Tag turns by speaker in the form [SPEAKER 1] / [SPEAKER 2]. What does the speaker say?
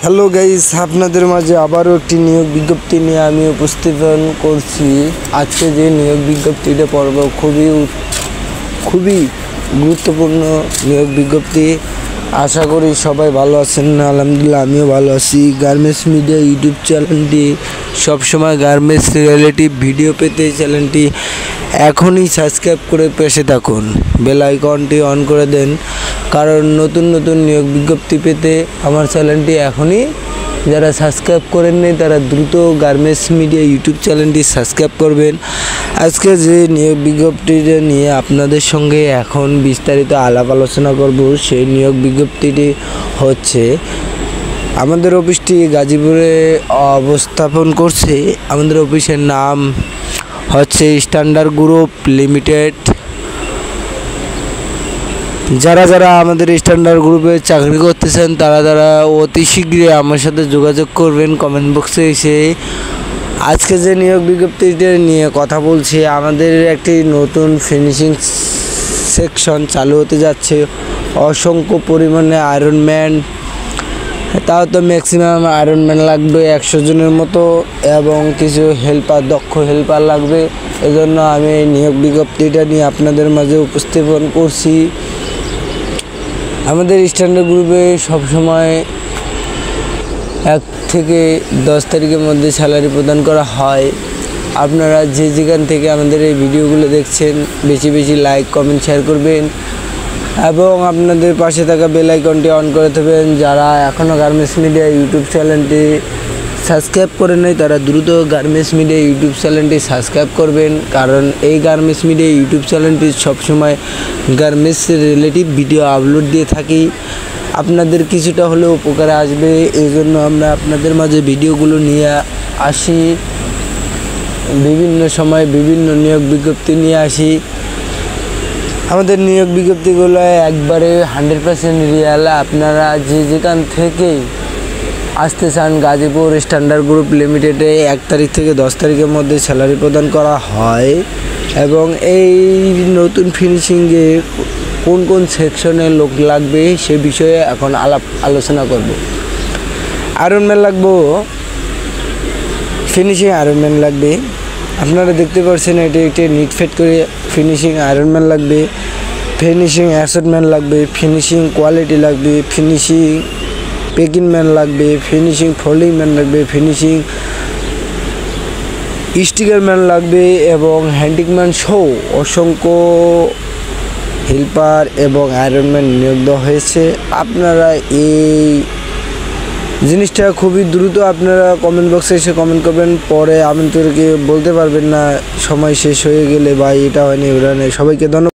[SPEAKER 1] Hello guys, আপনাদের মাঝে আবারও একটি নিয়োগ বিজ্ঞপ্তি নিয়ে আমি উপস্থাপন করছি। আজকে যে নিয়োগ বিজ্ঞপ্তিটা পড়ব খুবই গুরুত্বপূর্ণ নিয়োগ বিজ্ঞপ্তি। আশা করি সবাই ভালো আছেন। আলহামদুলিল্লাহ আমিও ভালো আছি। গার্মেন্টস মিডিয়া ইউটিউব চ্যানেলটি সবসময় গার্মেন্টস রিলেটিভ ভিডিও পেতে চ্যানেলটি এখনই সাবস্ক্রাইব করে পাশে থাকুন, বেল আইকনটি অন করে দেন, কারণ নতুন নতুন নিয়োগ বিজ্ঞপ্তি পেতে আমার চ্যানেলটি এখনই যারা সাবস্ক্রাইব করেননি তারা দ্রুত গার্মেন্টস মিডিয়া ইউটিউব চ্যানেলটি সাবস্ক্রাইব করবেন। আজকে যে নিয়োগ বিজ্ঞপ্তিটা নিয়ে আপনাদের সঙ্গে এখন বিস্তারিত আলাপ আলোচনা করব, সেই নিয়োগ বিজ্ঞপ্তিটি হচ্ছে আমাদের অফিসটি গাজীপুরে অবস্থাপন করছে। আমাদের অফিসের নাম হচ্ছে স্ট্যান্ডার্ড গ্রুপ লিমিটেড। যারা আমাদের স্ট্যান্ডার্ড গ্রুপে চাকরি করতেছেন তারা অতি শীঘ্রই আমার সাথে যোগাযোগ করবেন কমেন্ট বক্সে এসে। আজকে যে নিয়োগ বিজ্ঞপ্তিটা নিয়ে কথা বলছি, আমাদের একটি নতুন ফিনিশিং সেকশন চালু হতে যাচ্ছে। অসংখ্য পরিমাণে আয়রনম্যান, তাও তো ম্যাক্সিমাম আয়রনম্যান লাগবে 100 জনের মতো, এবং কিছু হেল্পার, দক্ষ হেল্পার লাগবে। এজন্য আমি এই নিয়োগ বিজ্ঞপ্তিটা নিয়ে আপনাদের মাঝে উপস্থাপন করছি। আমাদের স্ট্যান্ডার্ড গ্রুপে সবসময় 1 থেকে 10 তারিখের মধ্যে স্যালারি প্রদান করা হয়। আপনারা যে যেখান থেকে আমাদের এই ভিডিওগুলো দেখছেন বেশি বেশি লাইক, কমেন্ট, শেয়ার করবেন এবং আপনাদের পাশে থাকা বেল আইকনটি অন করে দেবেন। যারা এখনও গার্মেন্টস মিডিয়া ইউটিউব চ্যানেলটি সাবস্ক্রাইব করে নেই তারা দ্রুত গার্মেন্টস মিডিয়া ইউটিউব চ্যানেলটি সাবস্ক্রাইব করবেন, কারণ এই গার্মেন্টস মিডিয়া ইউটিউব চ্যানেলটি সবসময় গার্মেন্টস রিলেটিভ ভিডিও আপলোড দিয়ে থাকি। আপনাদের কিছুটা হলেও উপকারে আসবে, এই জন্য আমরা আপনাদের মাঝে ভিডিওগুলো নিয়ে আসি। বিভিন্ন সময় বিভিন্ন নিয়োগ বিজ্ঞপ্তি নিয়ে আসি। আমাদের নিয়োগ বিজ্ঞপ্তিগুলো একবারে 100% রিয়েল। আপনারা যে যেখান থেকেই আসতে চান, গাজীপুর স্ট্যান্ডার্ড গ্রুপ লিমিটেডে 1 তারিখ থেকে 10 তারিখের মধ্যে স্যালারি প্রদান করা হয়। এবং এই নতুন ফিনিশিংয়ে কোন কোন সেকশনের লোক লাগবে সে বিষয়ে এখন আলোচনা করব। আয়রনম্যান লাগবে, ফিনিশিং আয়রনম্যান লাগবে। আপনারা দেখতে পাচ্ছেন এটি একটি নিট ফিট করে ফিনিশিং আয়রনম্যান লাগবে, ফিনিশিং অ্যাসেটম্যান লাগবে, ফিনিশিং কোয়ালিটি লাগবে, ফিনিশিং পেকিং ম্যান লাগবে, ফিনিশিং ফোল্ডিং ম্যান লাগবে, ফিনিশিং স্টিকার ম্যান লাগবে এবং হ্যান্ডিংম্যান সহ অসংখ্য হেল্পার এবং আয়রনম্যান নিয়োগ দেওয়া হয়েছে। আপনারা এই জিনিসটা খুবই দ্রুত আপনারা কমেন্ট বক্সে এসে কমেন্ট করবেন, পরে আমাদেরকে বলতে পারবেন না সময় শেষ হয়ে গেলে ভাই এটা হয়নি ওটা নেই। সবাইকে ধন্যবাদ।